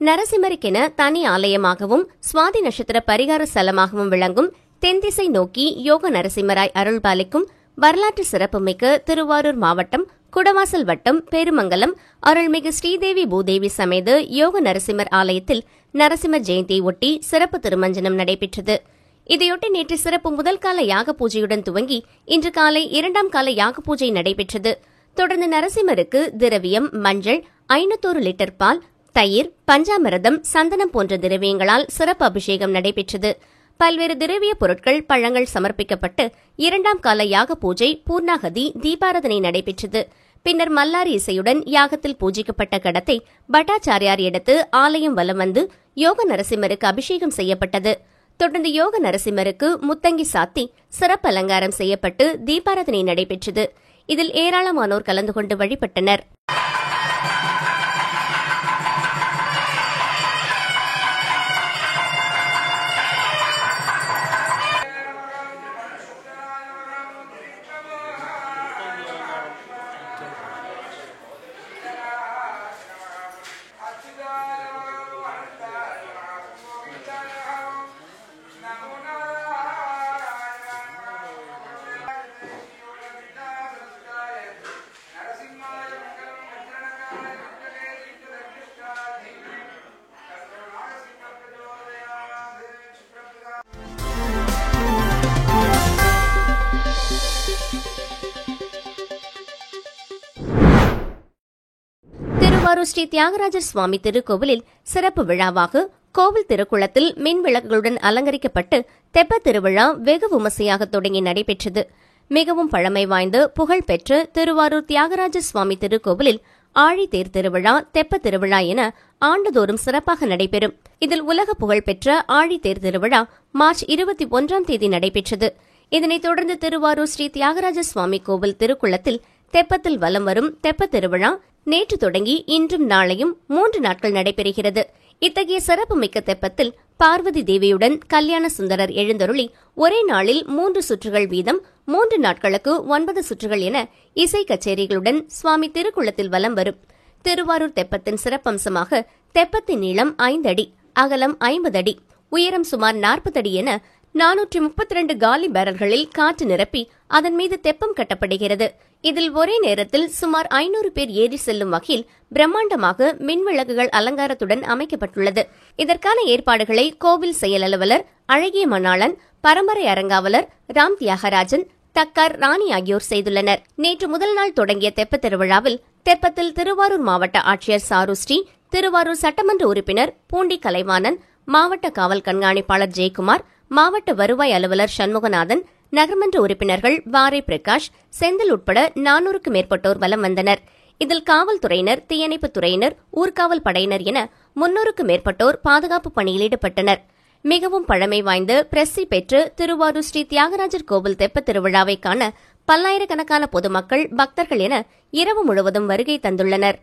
நரசிம்மருக்கென தனி ஆலயமாகவும் சுவாதி நட்சத்திர பரிகார ஸ்தலமாகவும் விளங்கும் தென்திசை நோக்கி யோக நரசிம்மராய் அருள்பாலிக்கும் வரலாற்று சிறப்புமிக்க திருவாரூர் மாவட்டம் குடவாசல் வட்டம் பெருமங்கலம் அருள்மிகு ஸ்ரீதேவி பூதேவி சமேத யோக நரசிம்மர் ஆலயத்தில் நரசிம்மர் ஜெயந்தியை ஒட்டி சிறப்பு திருமஞ்சனம் நடைபெற்றது. இதையொட்டி நேற்று சிறப்பு முதல் கால யாக பூஜையுடன் துவங்கி இன்று காலை 2ஆம் கால யாக பூஜை நடைபெற்றது. தொடர்ந்து நரசிம்மருக்கு திரவியம், மஞ்சள், 500 லிட்டர் பால், தயிர், பஞ்சாமிரதம், சந்தனம் போன்ற திரவியங்களால் சிறப்பு அபிஷேகம் நடைபெற்றது. பல்வேறு திரவிய பொருட்கள், பழங்கள் சமர்ப்பிக்கப்பட்டு 2ஆம் கால யாக பூஜை, பூர்ணாகதி, தீபாராதனை நடைபெற்றது. பின்னர் மல்லாரி இசையுடன் யாகத்தில் பூஜிக்கப்பட்ட கடத்தை பட்டாச்சாரியார் எடுத்து ஆலயம் வலம் வந்து யோக நரசிம்மருக்கு அபிஷேகம் செய்யப்பட்டது. தொடர்ந்து யோக நரசிம்மருக்கு முத்தங்கி சாத்தி சிறப்பு அலங்காரம் செய்யப்பட்டு தீபாராதனை நடைபெற்றது. இதில் ஏராளமானோர் கலந்து கொண்டு வழிபட்டனர். திருவாரூர் ஸ்ரீ தியாகராஜர் சுவாமி திருக்கோவிலில் சிறப்பு விழாவாக கோவில் திருக்குளத்தில் மின் விளக்குகளுடன் அலங்கரிக்கப்பட்டு தெப்ப திருவிழா வெகு விமர்சையாக தொடங்கி நடைபெற்றது. மிகவும் பழமை வாய்ந்த புகழ்பெற்ற திருவாரூர் தியாகராஜர் சுவாமி திருக்கோவிலில் ஆழித்தேர் திருவிழா, தெப்ப திருவிழா என ஆண்டுதோறும் சிறப்பாக நடைபெறும். இதில் உலக புகழ்பெற்ற ஆழித்தேர் திருவிழா மார்ச் 21ஆம் தேதி நடைபெற்றது. இதனைத் தொடர்ந்து திருவாரூர் ஸ்ரீ தியாகராஜர் சுவாமி கோவில் திருக்குளத்தில் தெப்பத்தில் வலம் வரும் தெப்ப திருவிழா நேற்று தொடங்கி இன்றும் நாளையும் 3 நாட்கள் நடைபெறுகிறது. இத்தகைய சிறப்புமிக்க தெப்பத்தில் பார்வதி தேவியுடன் கல்யாண சுந்தரர் எழுந்தருளி ஒரே நாளில் 3 சுற்றுகள் வீதம் 3 நாட்களுக்கு 9 சுற்றுகள் என இசை கச்சேரிகளுடன் சுவாமி திருக்குளத்தில் வலம் வரும். திருவாரூர் தெப்பத்தின் சிறப்பம்சமாக தெப்பத்தின் நீளம் 5 அடி, அகலம் 50 அடி, உயரம் சுமார் 40 அடி என 432 காலி பேரல்களில் காற்று நிரப்பி அதன் மீது தெப்பம் கட்டப்படுகிறது. இதில் ஒரே நேரத்தில் சுமார் 500 பேர் ஏறி செல்லும் வகையில் பிரம்மாண்டமாக மின்விளக்குகள் அலங்காரத்துடன் அமைக்கப்பட்டுள்ளது. இதற்கான ஏற்பாடுகளை கோவில் செயல் அலுவலர் அழகிய மணாளன், பரம்பரை அரங்காவலர் ராம் தியாகராஜன், தக்கார் ராணி ஆகியோர் செய்துள்ளனர். நேற்று முதல் நாள் தொடங்கிய தெப்ப திருவிழாவில் தெப்பத்தில் திருவாரூர் மாவட்ட ஆட்சியர் சாருஸ்ரீ, திருவாரூர் சட்டமன்ற உறுப்பினர் பூண்டி கலைவாணன், மாவட்ட காவல் கண்காணிப்பாளர் ஜெயக்குமார், மாவட்ட வருவாய் அலுவலர் சண்முகநாதன், நகர்மன்ற உறுப்பினர்கள் வாரை பிரகாஷ், செந்தில் உட்பட 400க்கும் மேற்பட்டோர் வலம் வந்தனர். இதில் காவல்துறையினர், தீயணைப்புத் துறையினர், ஊர்காவல் படையினர் என 300க்கும் மேற்பட்டோர் பாதுகாப்பு பணியில் ஈடுபட்டனர். மிகவும் பழமை வாய்ந்த பிரசித்தி பெற்ற திருவாரூர் ஸ்ரீ தியாகராஜர் கோவில் தெப்ப திருவிழாவை காண பல்லாயிரக்கணக்கான பொதுமக்கள், பக்தர்கள் என இரவு முழுவதும் வருகை தந்துள்ளனர்.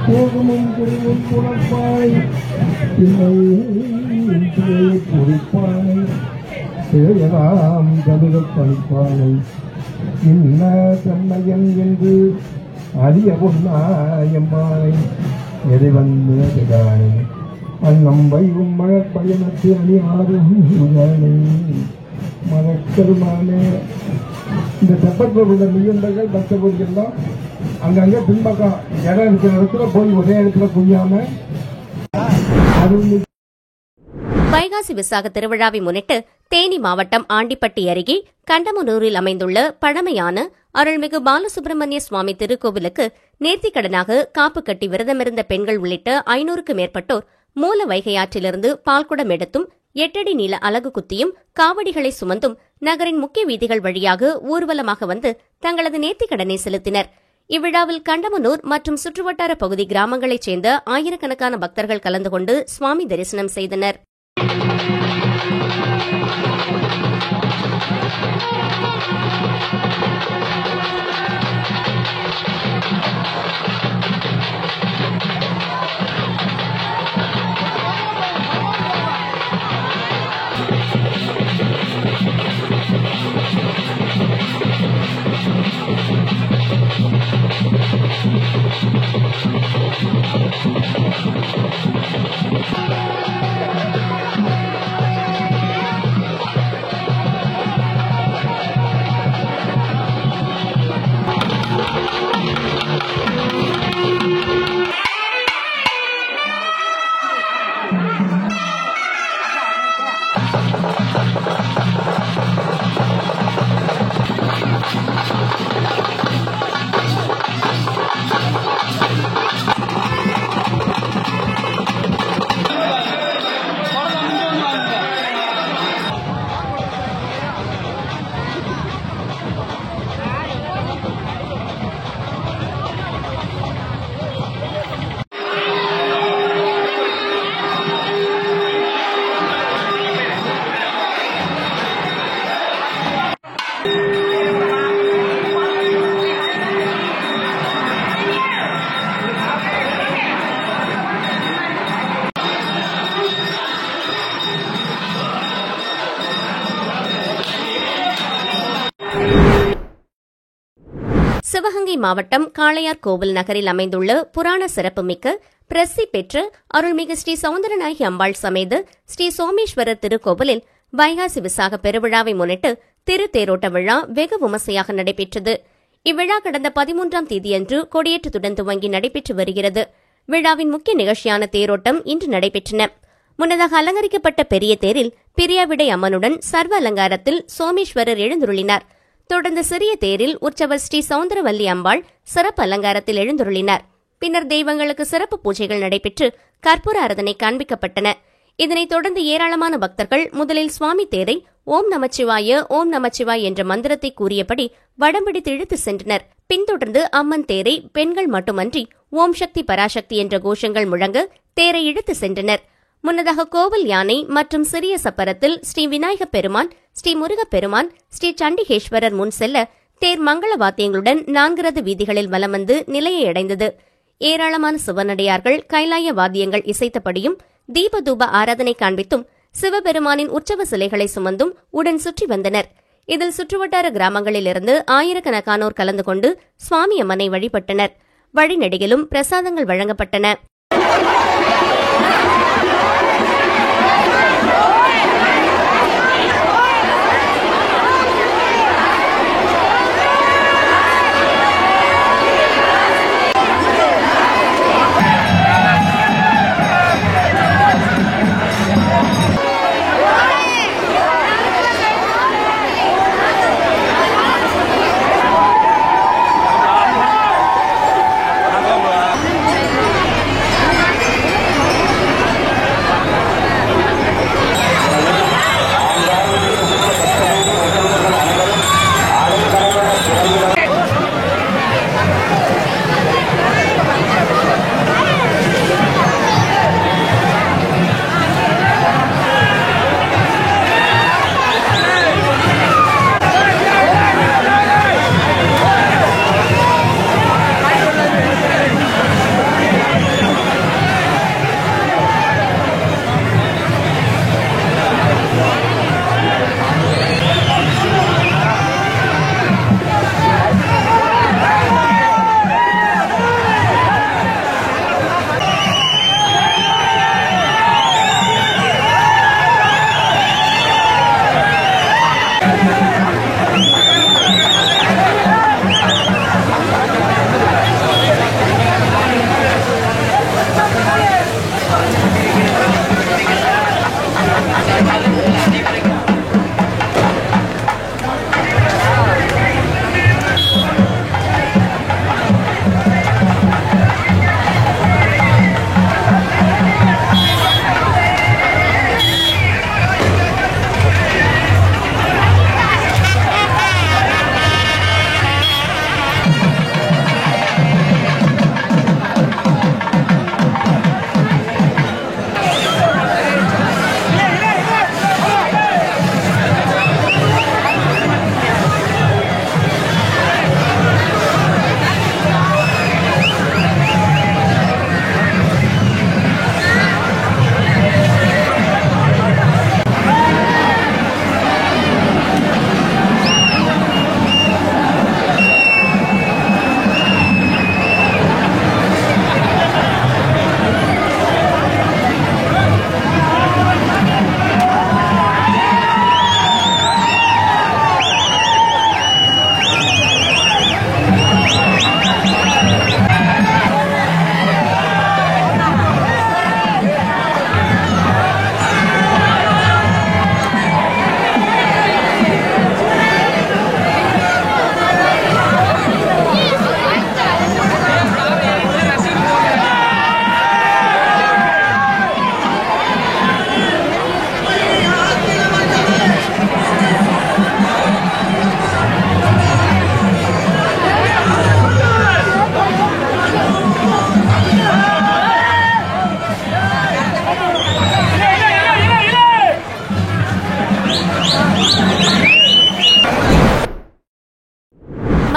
போகமும் திருவும் புறப்பாய் பொறிப்பானை சேயலாம் தமிழ பணிப்பானை இன்ன செம்மையன் என்று அரிய பொன்னாயம்பானை எதைவன் மேலானை அந்நம்பை உம்மழற் பயணத்து அணியாரும் மதக்கருமானே. இந்த தெப்பத்தில் உள்ள மெய்யண்டர்கள் பக்தபூதிகள்லாம் அங்கங்க பின்பக்கம் இடம் இருக்கிற இடத்துல போய் ஒரே இடத்துல குய்யாம. வைகாசி விசாக திருவிழாவை முன்னிட்டு தேனி மாவட்டம் ஆண்டிப்பட்டி அருகே கண்டமனூரில் அமைந்துள்ள பழமையான அருள்மிகு பாலசுப்பிரமணிய சுவாமி திருக்கோவிலுக்கு நேர்த்திக்கடனாக காப்பு கட்டி விரதமிருந்த பெண்கள் உள்ளிட்ட 500க்கும் மேற்பட்டோர் மூல வைகை ஆற்றிலிருந்து பால்குடம் எடுத்தும் 8 அடி நீள அலகு குத்தியும் காவடிகளை சுமந்தும் நகரின் முக்கிய வீதிகள் வழியாக ஊர்வலமாக வந்து தங்களது நேர்த்திக்கடனை செலுத்தினர். இவ்விழாவில் கண்டமனூர் மற்றும் சுற்றுவட்டார பகுதி கிராமங்களைச் சேர்ந்த ஆயிரக்கணக்கான பக்தர்கள் கலந்து கொண்டு சுவாமி தரிசனம் செய்தனர். சிவகங்கை மாவட்டம் காளையார் கோவில் நகரில் அமைந்துள்ள புராண சிறப்புமிக்க பிரசித்தி பெற்ற அருள்மிகு ஸ்ரீ சௌந்தரநாயகி அம்பாள் சமேத ஸ்ரீ சோமேஸ்வரர் திருக்கோவிலில் வைகாசி விசாக பெருவிழாவை முன்னிட்டு திருத்தேரோட்ட விழா வெகு விமர்சையாக நடைபெற்றது. இவ்விழா கடந்த 13ஆம் தேதியன்று கொடியேற்றத்துடன் துவங்கி நடைபெற்று வருகிறது. விழாவின் முக்கிய நிகழ்ச்சியான தேரோட்டம் இன்று நடைபெற்றன. முன்னதாக அலங்கரிக்கப்பட்ட பெரிய தேரில் பிரியாவிடை அம்மனுடன் சர்வ அலங்காரத்தில் சோமேஸ்வரர் எழுந்துருளினார். தொடர்ந்து சிறிய தேரில் உற்சவர் ஸ்ரீ சௌந்தரவல்லி அம்பாள் சிறப்பு அலங்காரத்தில் எழுந்துருளினார். பின்னர் தெய்வங்களுக்கு சிறப்பு பூஜைகள் நடைபெற்று கற்பூர ஆராதனை காண்பிக்கப்பட்டன. இதனைத் தொடர்ந்து ஏராளமான பக்தர்கள் முதலில் சுவாமி தேரை ஓம் நமச்சிவாய ஓம் நமச்சிவாய் என்ற மந்திரத்தை கூறியபடி வடம்பிடித்து இழுத்து சென்றனர். பின்தொடர்ந்து அம்மன் தேரை பெண்கள் மட்டுமன்றி ஓம் சக்தி பராசக்தி என்ற கோஷங்கள் முழங்க தேரை இழுத்து சென்றனர். முன்னதாக கோவில் யானை மற்றும் சிறிய சப்பரத்தில் ஸ்ரீ விநாயகப் பெருமான், ஸ்ரீ முருகப்பெருமான், ஸ்ரீ சண்டிகேஸ்வரர் முன் செல்ல தேர் மங்கள வாத்தியங்களுடன் 4 ரத வீதிகளில் வலம் வந்து நிலையை அடைந்தது. ஏராளமான சிவனடியார்கள் கைலாய வாத்தியங்கள் இசைத்தபடியும் தீபதூப ஆராதனை காண்பித்தும் சிவபெருமானின் உற்சவ சிலைகளை சுமந்தும் உடன் சுற்றி வந்தனர். இதில் சுற்றுவட்டார கிராமங்களிலிருந்து ஆயிரக்கணக்கானோர் கலந்து கொண்டு சுவாமி அம்மனை வழிபட்டனர். வழிநெடுகிலும் பிரசாதங்கள் வழங்கப்பட்டன.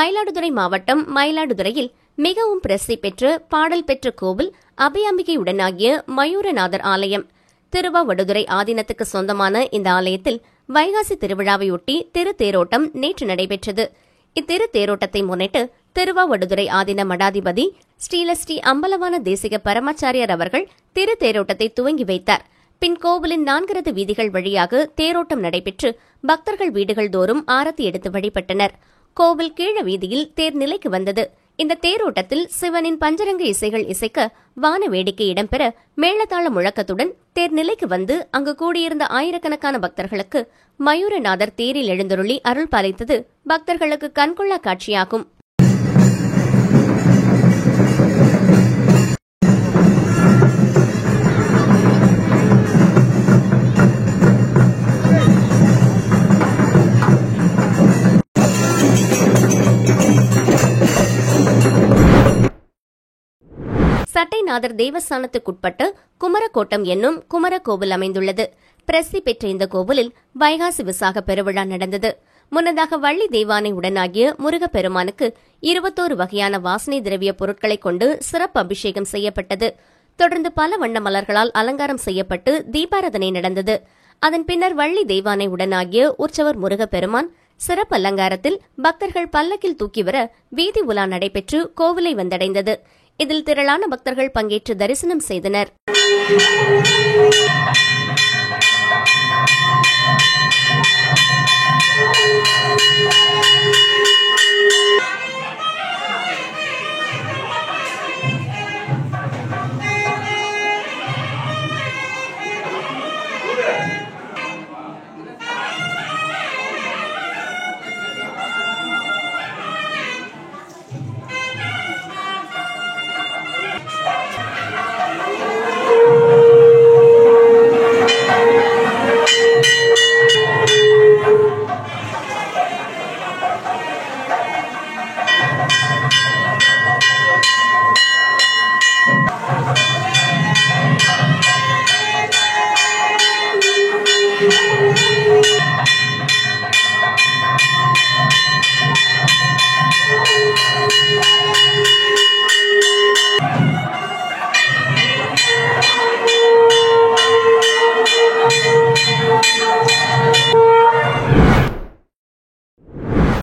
மயிலாடுதுறை மாவட்டம் மயிலாடுதுறையில் மிகவும் பிரசித்தி பெற்ற பாடல் பெற்ற கோவில் அபயாம்பிகையுடனாகிய மயூரநாதர் ஆலயம். திருவாவடுதுறை ஆதீனத்துக்கு சொந்தமான இந்த ஆலயத்தில் வைகாசி திருவிழாவையொட்டி திருத்தேரோட்டம் நேற்று நடைபெற்றது. இத்திருத்தேரோட்டத்தை முன்னிட்டு திருவாவடுதுறை ஆதீன மடாதிபதி ஸ்ரீலஸ்ரீ அம்பலவான தேசிக பரமாச்சாரியார் அவர்கள் திருத்தேரோட்டத்தை துவங்கி வைத்தார். பின் கோவிலின் 4 ரத வீதிகள் வழியாக தேரோட்டம் நடைபெற்று பக்தர்கள் வீடுகள் தோறும் ஆரத்தி எடுத்து வழிபட்டனர். கோவில் கீழ வீதியில் தேர் நிலைக்கு வந்தது. இந்த தேரோட்டத்தில் சிவனின் பஞ்சரங்க இசைகள் இசைக்க வான வேடிக்கை இடம்பெற மேளதாள முழக்கத்துடன் தேர் நிலைக்கு வந்து அங்கு கூடியிருந்த ஆயிரக்கணக்கான பக்தர்களுக்கு மயூரநாதர் தேரில் எழுந்தருளி அருள் பாலித்தது பக்தர்களுக்கு கண்கொள்ளா காட்சியாகும். சட்டைநாதர் தேவஸ்தானத்துக்குட்பட்ட குமரக்கோட்டம் என்னும் குமரகோவில் அமைந்துள்ளது. பிரசித்தி பெற்ற இந்த கோவிலில் வைகாசி விசாக பெருவிழா நடந்தது. முன்னதாக வள்ளி தெய்வானை உடனாகிய முருகப்பெருமானுக்கு 21 வகையான வாசனை திரவிய பொருட்களை கொண்டு சிறப்பு அபிஷேகம் செய்யப்பட்டது. தொடர்ந்து பல வண்ண மலர்களால் அலங்காரம் செய்யப்பட்டு தீபாராதனை நடந்தது. அதன் பின்னர் வள்ளி தெய்வானை உடனாகிய உற்சவர் முருகப்பெருமான் சிறப்பு அலங்காரத்தில் பக்தர்கள் பல்லக்கில் தூக்கி வர வீதி உலா நடைபெற்று கோவிலை வந்தடைந்தது. இதில் திரளான பக்தர்கள் பங்கேற்று தரிசனம் செய்தனர்.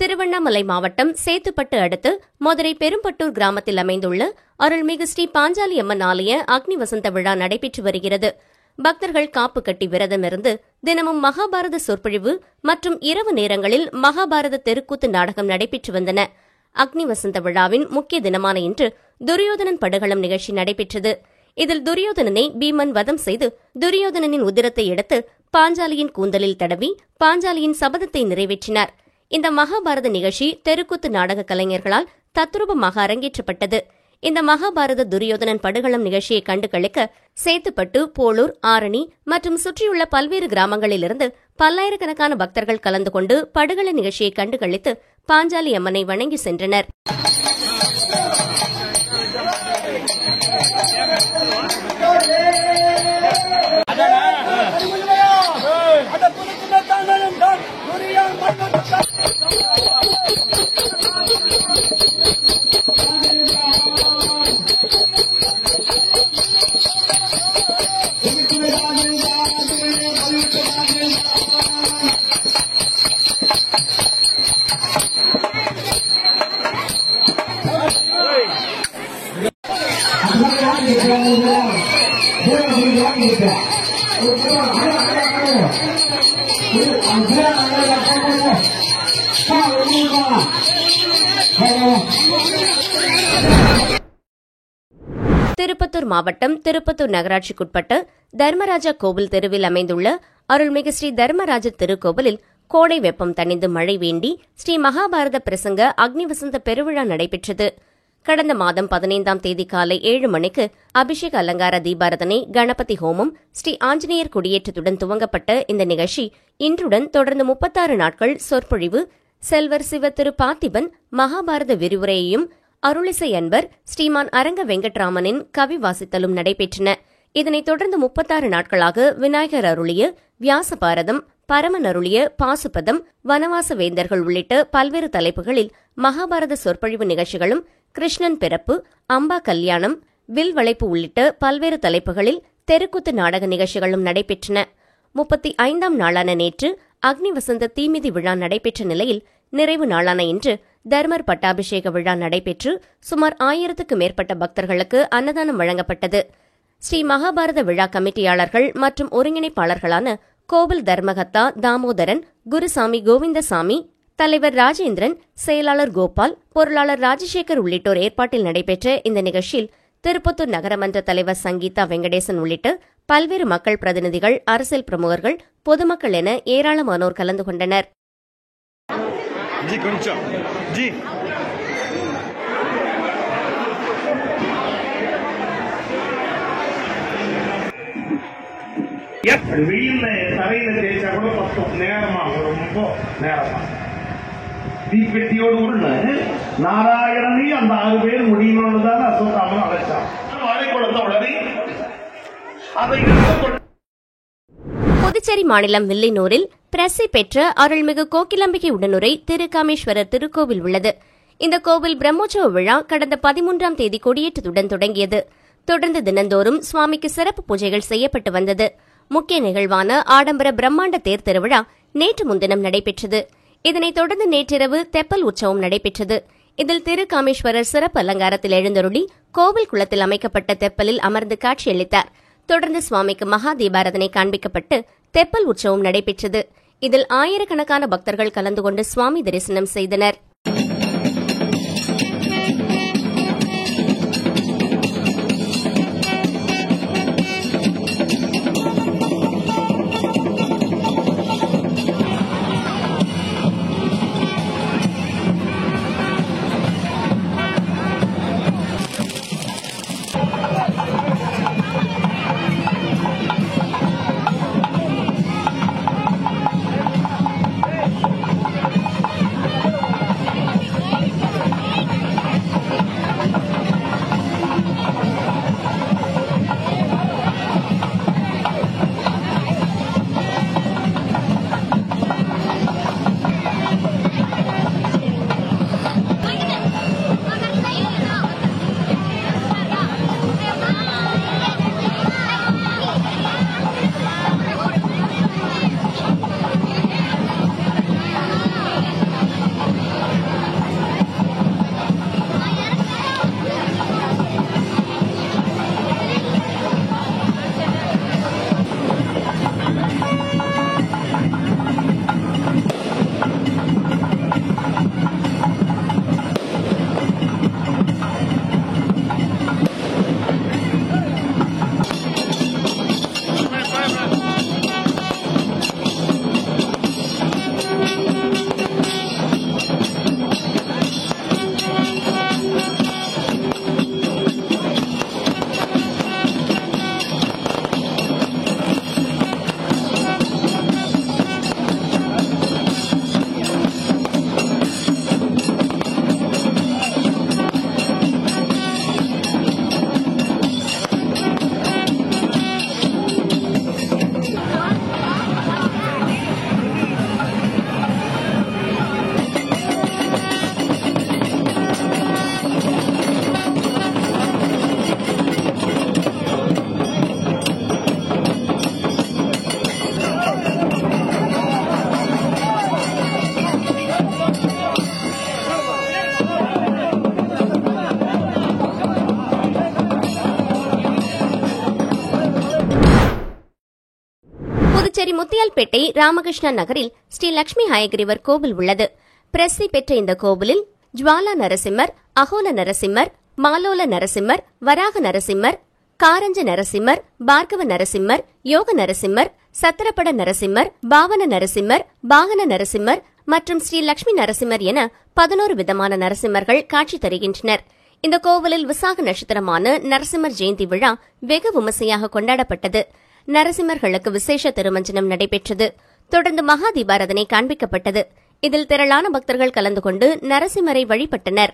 திருவண்ணாமலை மாவட்டம் சேத்துப்பட்டு அடுத்து மதுரை பெரும்பட்டூர் கிராமத்தில் அமைந்துள்ள அருள்மிகு ஸ்ரீ பாஞ்சாலி அம்மன் ஆலய அக்னி வசந்த விழா நடைபெற்று வருகிறது. பக்தர்கள் காப்பு கட்டி விரதமிருந்து தினமும் மகாபாரத சொற்பொழிவு மற்றும் இரவு நேரங்களில் மகாபாரத தெருக்கூத்து நாடகம் நடைபெற்று வந்தன. அக்னி வசந்த விழாவின் முக்கிய தினமான இன்று துரியோதனன் படுகளம் நிகழ்ச்சி நடைபெற்றது. இதில் துரியோதனனை பீமன் வதம் செய்து துரியோதனனின் உதிரத்தை எடுத்து பாஞ்சாலியின் கூந்தலில் தடவி பாஞ்சாலியின் சபதத்தை நிறைவேற்றினார். இந்த மகாபாரத நிகழ்ச்சி தெருக்கூத்து நாடக கலைஞர்களால் தத்ரூபமாக அரங்கேற்றப்பட்டது. இந்த மகாபாரத துரியோதனன் படுகளம் நிகழ்ச்சியை கண்டு களிக்க சேத்துப்பட்டு, போளூர், ஆரணி மற்றும் சுற்றியுள்ள பல்வேறு கிராமங்களிலிருந்து பல்லாயிரக்கணக்கான பக்தர்கள் கலந்து கொண்டு படுகள நிகழ்ச்சியை கண்டு களித்து பாஞ்சாலி அம்மனை வணங்கி சென்றனர். திருப்பத்தூர் மாவட்டம் திருப்பத்தூர் நகராட்சிக்குட்பட்ட தர்மராஜா கோவில் தெருவில் அமைந்துள்ள அருள்மிகு ஸ்ரீ தர்மராஜர் திருக்கோவிலில் கோடை வெப்பம் தணிந்து மழை வேண்டி ஸ்ரீ மகாபாரத பிரசங்க அக்னிவசந்த பெருவிழா நடைபெற்றது. கடந்த மாதம் 15ஆம் தேதி காலை 7 மணிக்கு அபிஷேக அலங்கார தீபாராதனை, கணபதி ஹோமம், ஸ்ரீ ஆஞ்சநேயர் கொடியேற்றத்துடன் துவங்கப்பட்ட இந்த நிகழ்ச்சி இன்றுடன் தொடர்ந்து 36 நாட்கள் சொற்பொழிவு, செல்வர் சிவ திரு பார்த்திபன் மகாபாரத விரிவுரையையும், அருளிசை அன்பர் ஸ்ரீமான் அரங்க வெங்கட்ராமனின் கவி வாசித்தலும் நடைபெற்றன. இதனைத் தொடர்ந்து 36 நாட்களாக விநாயகர் அருளிய வியாச பாரதம், பரமன் அருளிய பாசுபதம், வனவாச வேந்தர்கள் உள்ளிட்ட பல்வேறு தலைப்புகளில் மகாபாரத சொற்பொழிவு நிகழ்ச்சிகளும், கிருஷ்ணன் பிறப்பு, அம்பா கல்யாணம், வில் வளைப்பு உள்ளிட்ட பல்வேறு தலைப்புகளில் தெருக்கூத்து நாடக நிகழ்ச்சிகளும் நடைபெற்றன. 35ஆம் நாளான நேற்று அக்னி வசந்த தீமிதி விழா நடைபெற்ற நிலையில் நிறைவு நாளான இன்று தர்மர் பட்டாபிஷேக விழா நடைபெற்று சுமார் 1000க்கு மேற்பட்ட பக்தர்களுக்கு அன்னதானம் வழங்கப்பட்டது. ஸ்ரீ மகாபாரத விழா கமிட்டியாளர்கள் மற்றும் ஒருங்கிணைப்பாளர்களான கோவில் தர்மகத்தா தாமோதரன், குருசாமி கோவிந்தசாமி, தலைவர் ராஜேந்திரன், செயலாளர் கோபால், பொருளாளர் ராஜசேகர் உள்ளிட்டோர் ஏற்பாட்டில் நடைபெற்ற இந்த நிகழ்ச்சியில் திருப்பத்தூர் நகரமன்ற தலைவர் சங்கீதா வெங்கடேசன் உள்ளிட்ட பல்வேறு மக்கள் பிரதிநிதிகள், அரசியல் பிரமுகர்கள், பொதுமக்கள் என ஏராளமானோர் கலந்து கொண்டனர். வெயில்ல தரையில தேய்ச்சா கூட பத்தும் நேரமாகும், ரொம்ப நேரமா. தீப்பெட்டியோடு உள்ள நாராயணனே அந்த 6 பேர் முடியுமானு தான் அசோகாமன் அழைச்சான். வாழைக்குளத்தை உடனே அதை புதுச்சேரி மாநிலம் வில்லியனூரில் பிரசித்தி பெற்ற அருள்மிகு கோகிலாம்பிகை உடனுரை திருக்காமேஸ்வரர் திருக்கோவில் உள்ளது. இந்த கோவில் பிரம்மோற்சவ விழா கடந்த 13ஆம் தேதி கொடியேற்றத்துடன் தொடங்கியது. தொடர்ந்து தினந்தோறும் சுவாமிக்கு சிறப்பு பூஜைகள் செய்யப்பட்டு வந்தது. முக்கிய நிகழ்வான ஆடம்பர பிரம்மாண்ட தேர் திருவிழா நேற்று முன்தினம் நடைபெற்றது. இதனைத் தொடர்ந்து நேற்றிரவு தெப்பல் உற்சவம் நடைபெற்றது. இதில் திருக்காமேஸ்வரர் சிறப்பு அலங்காரத்தில் எழுந்தருளி கோவில் குளத்தில் அமைக்கப்பட்ட தெப்பலில் அமர்ந்து காட்சியளித்தார். தொடர்ந்து சுவாமிக்கு மகா தீபாராதனை காண்பிக்கப்பட்டு தெப்பல் உற்சவம் நடைபெற்றது. இதில் ஆயிரக்கணக்கான பக்தர்கள் கலந்து கொண்டு சுவாமி தரிசனம் செய்தனர். புதுச்சேரி முத்தியால்பேட்டை ராமகிருஷ்ணா நகரில் ஸ்ரீ லட்சுமி ஹயகிரிவர் கோவில் உள்ளது. பிரசித்தி பெற்ற இந்த கோவிலில் ஜுவாலா நரசிம்மர், அகோல நரசிம்மர், மாலோல நரசிம்மர், வராக நரசிம்மர், காரஞ்ச நரசிம்மர், பார்கவ நரசிம்மர், யோக நரசிம்மர், சத்திரப்பட நரசிம்மர், பாவன நரசிம்மர், பாகன நரசிம்மர் மற்றும் ஸ்ரீ லட்சுமி நரசிம்மர் என 11 விதமான நரசிம்மர்கள் காட்சி தருகின்றனர். இந்த கோவிலில் விசாக நட்சத்திரமான நரசிம்மர் ஜெயந்தி விழா வெகு விமர்சையாக கொண்டாடப்பட்டது. நரசிம்மர்களுக்கு விசேஷ திருமஞ்சனம் நடைபெற்றது. தொடர்ந்து மகா தீபாராதனை காண்பிக்கப்பட்டது. இதில் திரளான பக்தர்கள் கலந்து கொண்டு நரசிம்மரை வழிபட்டனர்.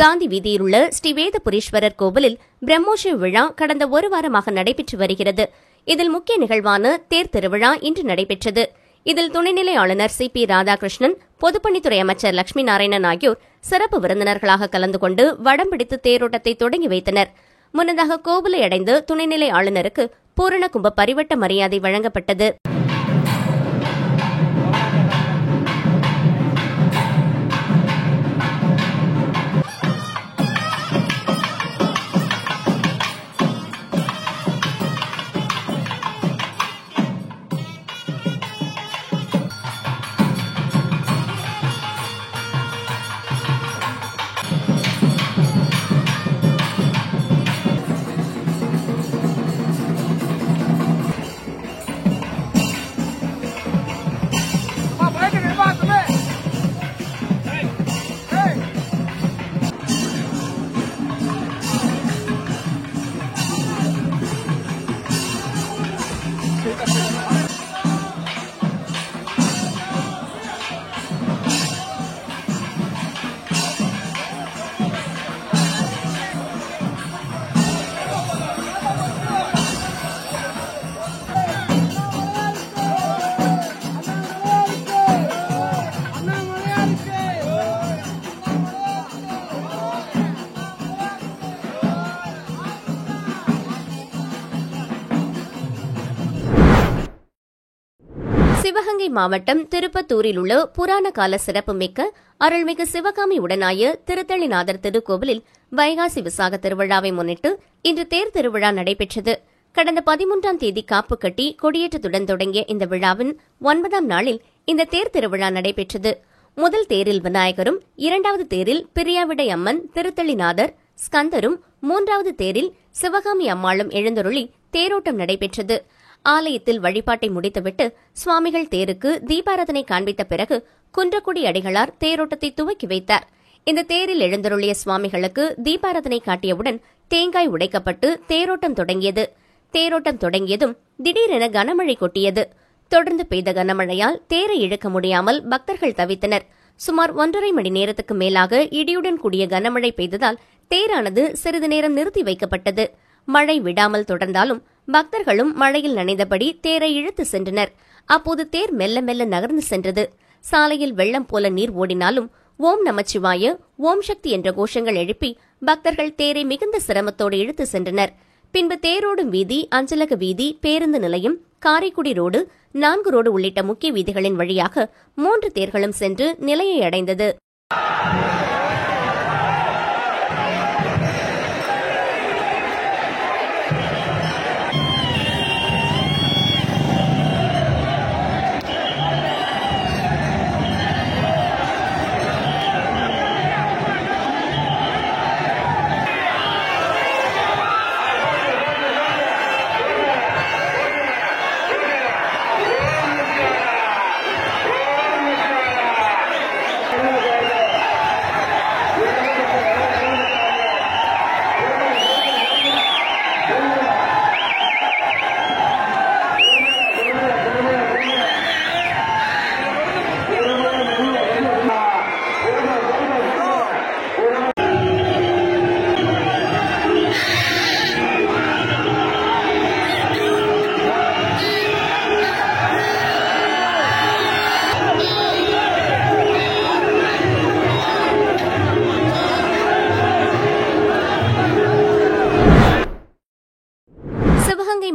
காந்தி வீதியில் உள்ள ஸ்ரீ வேதபுரீஸ்வரர் கோவிலில் பிரம்மோற்சவ விழா கடந்த ஒரு வாரமாக நடைபெற்று வருகிறது. இதில் முக்கிய நிகழ்வான தேர் திருவிழா இன்று நடைபெற்றது. இதில் துணைநிலை ஆளுநர் சி.பி. ராதாகிருஷ்ணன், பொதுப்பணித்துறை அமைச்சர் லட்சுமி நாராயணன் ஆகியோர் சிறப்பு விருந்தினர்களாக கலந்து கொண்டு வடம் பிடித்து தேரோட்டத்தை தொடங்கி வைத்தனர். முன்னதாக கோவிலை அடைந்து துணைநிலை ஆளுநருக்கு பூரண கும்ப பரிவட்ட மரியாதை வழங்கப்பட்டது. சிவகங்கை மாவட்டம் திருப்பத்தூரில் உள்ள புராண கால சிறப்புமிக்க அருள்மிகு சிவகாமி உடனாய திருத்தளிநாதர் திருக்கோவிலில் வைகாசி விசாக திருவிழாவை முன்னிட்டு இன்று தேர் திருவிழா நடைபெற்றது. கடந்த 13ஆம் தேதி காப்பு கட்டி கொடியேற்றத்துடன் தொடங்கிய இந்த விழாவின் 9ஆம் நாளில் இந்த தேர் திருவிழா நடைபெற்றது. முதல் தேரில் விநாயகரும், 2வது தேரில் பிரியாவிடை அம்மன், திருத்தளிநாதர், ஸ்கந்தரும், 3வது தேரில் சிவகாமி அம்மாளும் எழுந்தருளி தேரோட்டம் நடைபெற்றது. ஆலயத்தில் வழிபாட்டை முடித்துவிட்டு சுவாமிகள் தேருக்கு தீபாராதனை காண்பித்த பிறகு குன்றக்குடி அடிகளார் தேரோட்டத்தை துவக்கி வைத்தார். இந்த தேரில் எழுந்தருளிய சுவாமிகளுக்கு தீபாராதனை காட்டியவுடன் தேங்காய் உடைக்கப்பட்டு தேரோட்டம் தொடங்கியது. தேரோட்டம் தொடங்கியதும் திடீரென கனமழை கொட்டியது. தொடர்ந்து பெய்த கனமழையால் தேரை இழுக்க முடியாமல் பக்தர்கள் தவித்தனர். சுமார் 1.5 மணி நேரத்துக்கு மேலாக இடியுடன் கூடிய கனமழை பெய்ததால் தேரானது சிறிது நேரம் நிறுத்தி வைக்கப்பட்டது. மழை விடாமல் தொடர்ந்தாலும் பக்தர்களும் மழையில் நனைந்தபடி தேரை இழுத்து சென்றனர். அப்போது தேர் மெல்ல மெல்ல நகர்ந்து சென்றது. சாலையில் வெள்ளம் போல நீர் ஓடினாலும் ஓம் நமச்சிவாய, ஓம் சக்தி என்ற கோஷங்கள் எழுப்பி பக்தர்கள் தேரை மிகுந்த சிரமத்தோடு இழுத்து சென்றனர். பின்பு தேரோடும் வீதி, அஞ்சலக வீதி, பேருந்து நிலையம், காரைக்குடி ரோடு, 4 ரோடு உள்ளிட்ட முக்கிய வீதிகளின் வழியாக 3 தேர்களும் சென்று நிலையை அடைந்தது.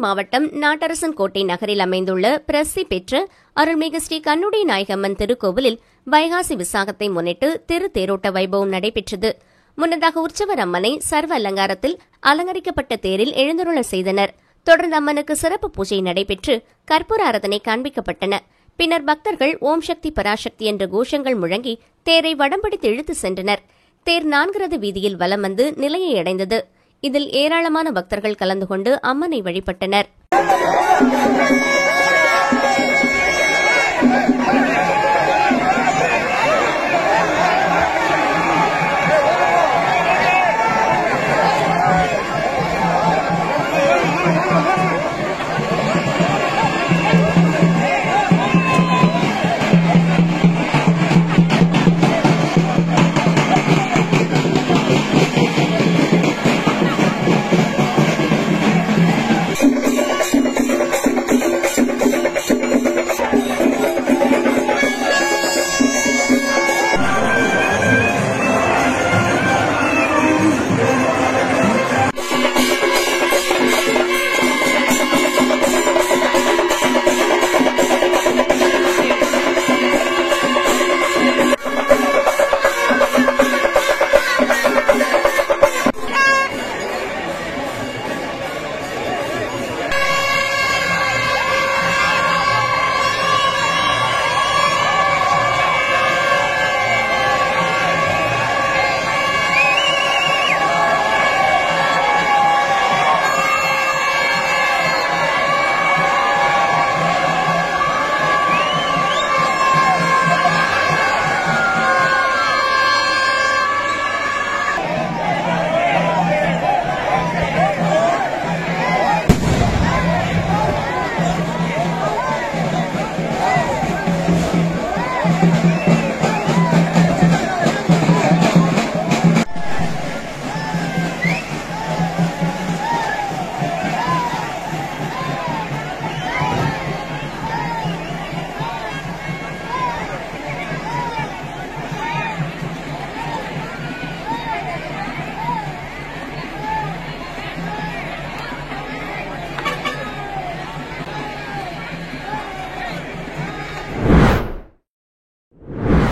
மாவட்டம் நாட்டரசன் கோட்டை நகரில் அமைந்துள்ள பிரசித்தி பெற்ற அருள்மிகு ஸ்ரீ கண்ணுடை நாயகம்மன் திருக்கோவிலில் வைகாசி விசாகத்தை முன்னிட்டு தேரோட்ட வைபவம் நடைபெற்றது. முன்னதாக உற்சவர் அம்மனை சர்வ அலங்காரத்தில் அலங்கரிக்கப்பட்ட தேரில் எழுந்தருள செய்தனர். தொடர்ந்து அம்மனுக்கு சிறப்பு பூஜை நடைபெற்று கற்பூர ஆராதனை காண்பிக்கப்பட்டன. பின்னர் பக்தர்கள் ஓம் சக்தி பராசக்தி என்ற கோஷங்கள் முழங்கி தேரை வடம்பிடித்து இழுத்து சென்றனர். தேர் 4 ரத வீதியில் வலம் வந்து நிலையை அடைந்தது. இதில் ஏராளமான பக்தர்கள் கலந்து கொண்டு அம்மனை வழிபட்டனர்.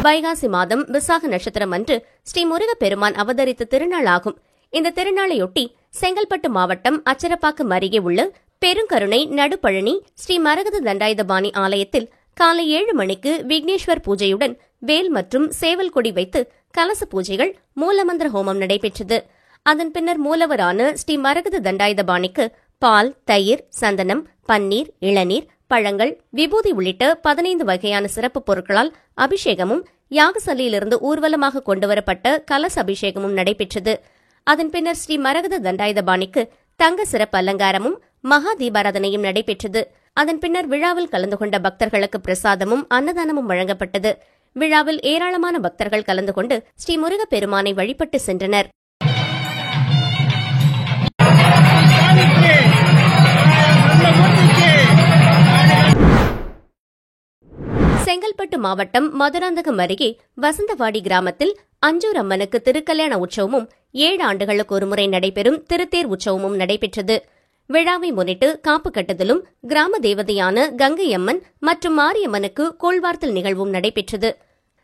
வைகாசி மாதம் விசாக நட்சத்திரம் அன்று ஸ்ரீ முருகப்பெருமான் அவதரித்த திருநாளாகும். இந்த திருநாளையொட்டி செங்கல்பட்டு மாவட்டம் அச்சரப்பாக்கம் அருகே உள்ள பெருங்கருணை நடுப்பழனி ஸ்ரீ மரகத தண்டாயுதபாணி ஆலயத்தில் காலை 7 மணிக்கு விக்னேஸ்வர் பூஜையுடன் வேல் மற்றும் சேவல் கொடி வைத்து கலச பூஜைகள், மூலமந்திர ஹோமம் நடைபெற்றது. அதன் பின்னர் மூலவரான ஸ்ரீ மரகத தண்டாயுதபாணிக்கு பால், தயிர், சந்தனம், பன்னீர், இளநீர், பழங்கள், விபூதி உள்ளிட்ட 15 வகையான சிறப்பு பொருட்களால் அபிஷேகமும் யாகசலையிலிருந்து ஊர்வலமாக கொண்டுவரப்பட்ட கலச அபிஷேகமும் நடைபெற்றது. அதன் பின்னர் ஸ்ரீ மரகத தண்டாயுதபாணிக்கு தங்க சிறப்பு அலங்காரமும் மகா தீபாராதனையும் நடைபெற்றது. அதன் பின்னர் விழாவில் கலந்து கொண்ட பக்தர்களுக்கு பிரசாதமும் அன்னதானமும் வழங்கப்பட்டது. விழாவில் ஏராளமான பக்தர்கள் கலந்து கொண்டு ஸ்ரீ முருகப்பெருமானை வழிபட்டு சென்றனர். செங்கல்பட்டு மாவட்டம் மதுராந்தகம் அருகே வசந்தவாடி கிராமத்தில் அஞ்சூர் அம்மனுக்கு திருக்கல்யாண உற்சவமும் 7 ஆண்டுகளுக்கு ஒருமுறை நடைபெறும் திருத்தேர் உற்சவமும் நடைபெற்றது. விழாவை முன்னிட்டு காப்பு கட்டுதலும், கிராம தேவதையான கங்கை அம்மன் மற்றும் மாரியம்மனுக்கு கோள்வார்த்தல் நிகழ்வும் நடைபெற்றது.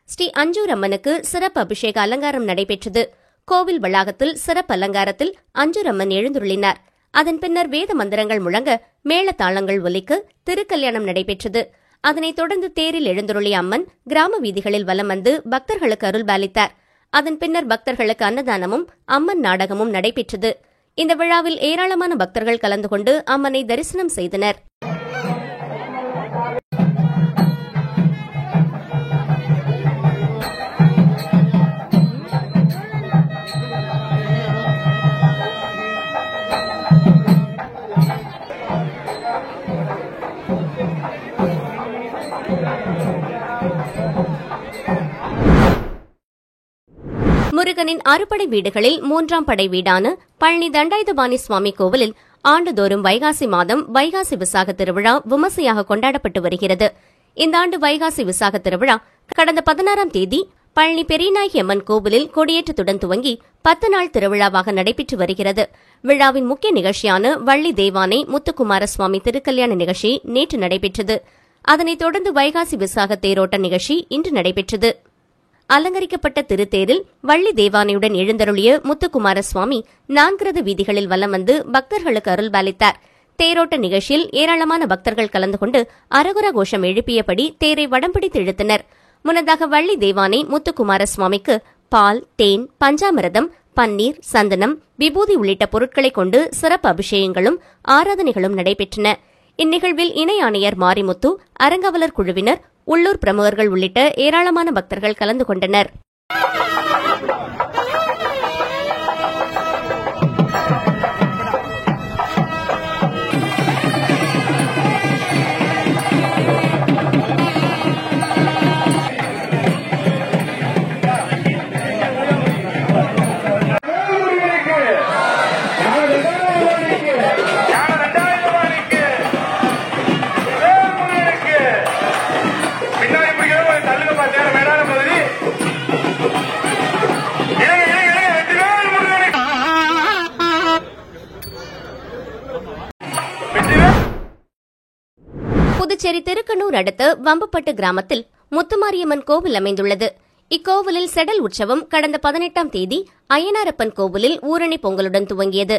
ஸ்ரீ அஞ்சூர் அம்மனுக்கு சிறப்பு அபிஷேக அலங்காரம் நடைபெற்றது. கோவில் வளாகத்தில் சிறப்பு அலங்காரத்தில் அஞ்சூர் அம்மன் எழுந்துருளினார். அதன் பின்னர் வேத மந்திரங்கள் முழங்க, மேளதாளங்கள் ஒலிக்க திருக்கல்யாணம் நடைபெற்றது. அதனைத் தொடர்ந்து தேரில் எழுந்துருளிய அம்மன் கிராம வீதிகளில் வலம் வந்து பக்தர்களுக்கு அருள்பாலித்தார். அதன் பின்னர் பக்தர்களுக்கு அன்னதானமும் அம்மன் நாடகமும் நடைபெற்றது. இந்த விழாவில் ஏராளமான பக்தர்கள் கலந்து கொண்டு அம்மனை தரிசனம் செய்தனர். முருகனின் அறுபடை வீடுகளில் 3ஆம் படை வீடான பழனி தண்டாயுதபாணி சுவாமி கோவிலில் ஆண்டுதோறும் வைகாசி மாதம் வைகாசி விசாக திருவிழா விமர்சையாக கொண்டாடப்பட்டு வருகிறது. இந்த ஆண்டு வைகாசி விசாக திருவிழா கடந்த 16ஆம் தேதி பழனி பெரியநாயகி அம்மன் கோவிலில் கொடியேற்றத்துடன் துவங்கி 10 நாள் திருவிழாவாக நடைபெற்று வருகிறது. விழாவின் முக்கிய நிகழ்ச்சியான வள்ளி தேவானை முத்துக்குமார சுவாமி திருக்கல்யாண நிகழ்ச்சி நேற்று நடைபெற்றது. அதனைத் தொடர்ந்து வைகாசி விசாக தேரோட்ட நிகழ்ச்சி இன்று நடைபெற்றது. அலங்கரிக்கப்பட்ட திருத்தேரில் வள்ளி தேவானையுடன் எழுந்தருளிய முத்துக்குமார சுவாமி 4 ரத வீதிகளில் வலம் வந்து பக்தர்களுக்கு அருள்பாலித்தார். தேரோட்ட நிகழ்ச்சியில் ஏராளமான பக்தர்கள் கலந்து கொண்டு அரகுர கோஷம் எழுப்பியபடி தேரை வடம்பிடித்து இழுத்தனர். முன்னதாக வள்ளி தேவானை முத்துக்குமார சுவாமிக்கு பால், தேன், பஞ்சாமிரதம், பன்னீர், சந்தனம், விபூதி உள்ளிட்ட பொருட்களை கொண்டு சிறப்பு அபிஷேகங்களும் ஆராதனைகளும் நடைபெற்றன. இந்நிகழ்வில் இணை ஆணையர் மாரிமுத்து, அறங்காவலர் குழுவினர், உள்ளூர் பிரமுகர்கள் உள்ளிட்ட ஏராளமான பக்தர்கள் கலந்து கொண்டனர். புதுச்சேரி திருக்கனூர் அடுத்த வம்பப்பட்டு கிராமத்தில் முத்துமாரியம்மன் கோவில் அமைந்துள்ளது. இக்கோவிலில் செடல் உற்சவம் கடந்த 18ஆம் தேதி அய்யனாரப்பன் கோவிலில் ஊரணி பொங்கலுடன் துவங்கியது.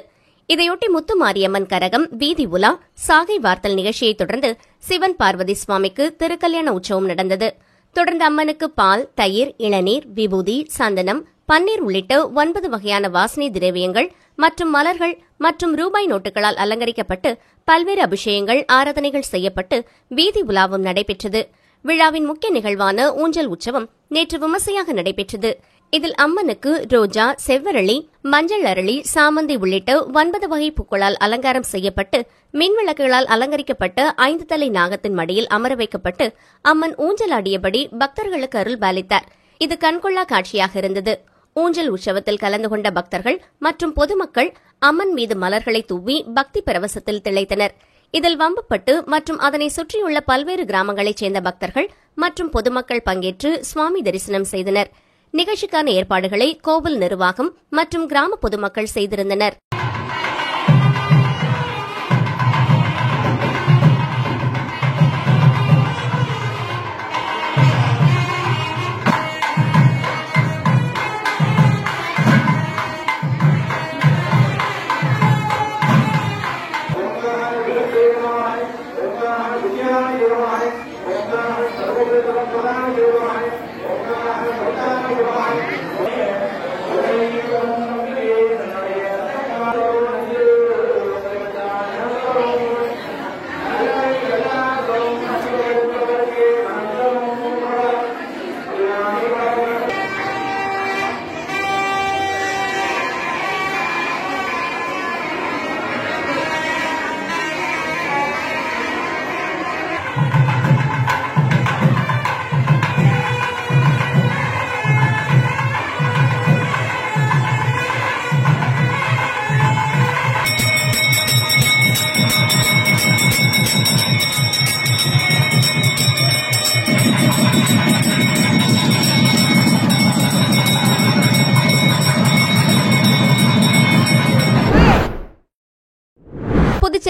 இதையொட்டி முத்துமாரியம்மன் கரகம், வீதி உலா, சாகை வார்த்தல் நிகழ்ச்சியைத் தொடர்ந்து சிவன் பார்வதி சுவாமிக்கு திருக்கல்யாண உற்சவம் நடந்தது. தொடர்ந்து அம்மனுக்கு பால், தயிர், இளநீர், விபூதி, சந்தனம், பன்னீர் உள்ளிட்ட 9 வகையான வாசனை திரவியங்கள் மற்றும் மலர்கள் மற்றும் ரூபாய் நோட்டுகளால் அலங்கரிக்கப்பட்டு பல்வேறு அபிஷேகங்கள், ஆராதனைகள் செய்யப்பட்டு வீதி உலாவும் நடைபெற்றது. விழாவின் முக்கிய நிகழ்வான ஊஞ்சல் உற்சவம் நேற்று விமர்சையாக நடைபெற்றது. இதில் அம்மனுக்கு ரோஜா, செவ்வரளி, மஞ்சள் அரளி, சாமந்தி உள்ளிட்ட 9 வகை பூக்களால் அலங்காரம் செய்யப்பட்டு மின்விளக்குகளால் அலங்கரிக்கப்பட்ட 5 தலை நாகத்தின் மடியில் அமர வைக்கப்பட்டு அம்மன் ஊஞ்சலாடியபடி பக்தர்களுக்கு அருள் பாலித்தார். இது கண்கொள்ளா காட்சியாக இருந்தது. ஊஞ்சல் உற்சவத்தில் கலந்து கொண்ட பக்தர்கள் மற்றும் பொதுமக்கள் அம்மன் மீது மலர்களை தூவி பக்தி பரவசத்தில் திளைத்தனர். இதில் வம்பப்பட்டு மற்றும் அதனை சுற்றியுள்ள பல்வேறு கிராமங்களைச் சேர்ந்த பக்தர்கள் மற்றும் பொதுமக்கள் பங்கேற்று சுவாமி தரிசனம் செய்தனர். நிகழ்ச்சிக்கான ஏற்பாடுகளை கோவில் நிர்வாகம் மற்றும் கிராம பொதுமக்கள் செய்திருந்தனர்.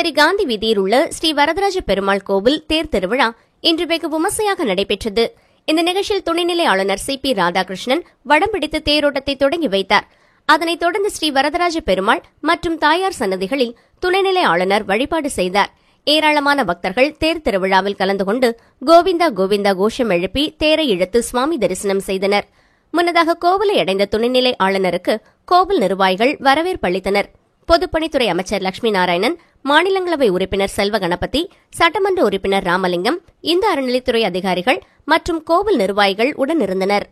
புதுச்சேரி காந்தி வீதியில் உள்ள ஸ்ரீ வரதராஜ பெருமாள் கோவில் தேர் திருவிழா இன்று வெகு விமர்சையாக நடைபெற்றது. இந்த நிகழ்ச்சியில் துணைநிலை ஆளுநர் CP ராதாகிருஷ்ணன் வடம் பிடித்து தேரோட்டத்தை தொடங்கி வைத்தார். அதனைத் தொடர்ந்து ஸ்ரீ வரதராஜ பெருமாள் மற்றும் தாயார் சன்னதிகளில் துணைநிலை ஆளுநர் வழிபாடு செய்தார். ஏராளமான பக்தர்கள் தேர் திருவிழாவில் கலந்து கொண்டு கோவிந்தா கோவிந்தா கோஷம் எழுப்பி தேரை இழுத்து சுவாமி தரிசனம் செய்தனர். முன்னதாக கோவிலை அடைந்த துணைநிலை ஆளுநருக்கு கோவில் நிர்வாகிகள் வரவேற்பு அளித்தனர். பொதுப்பணித்துறை அமைச்சர் லட்சுமி நாராயணன், மாநிலங்களவை உறுப்பினர் செல்வ கணபதி, சட்டமன்ற உறுப்பினர் ராமலிங்கம், இந்து அறநிலைத்துறை அதிகாரிகள் மற்றும் கோவில் நிர்வாகிகள் உடனிருந்தனர்.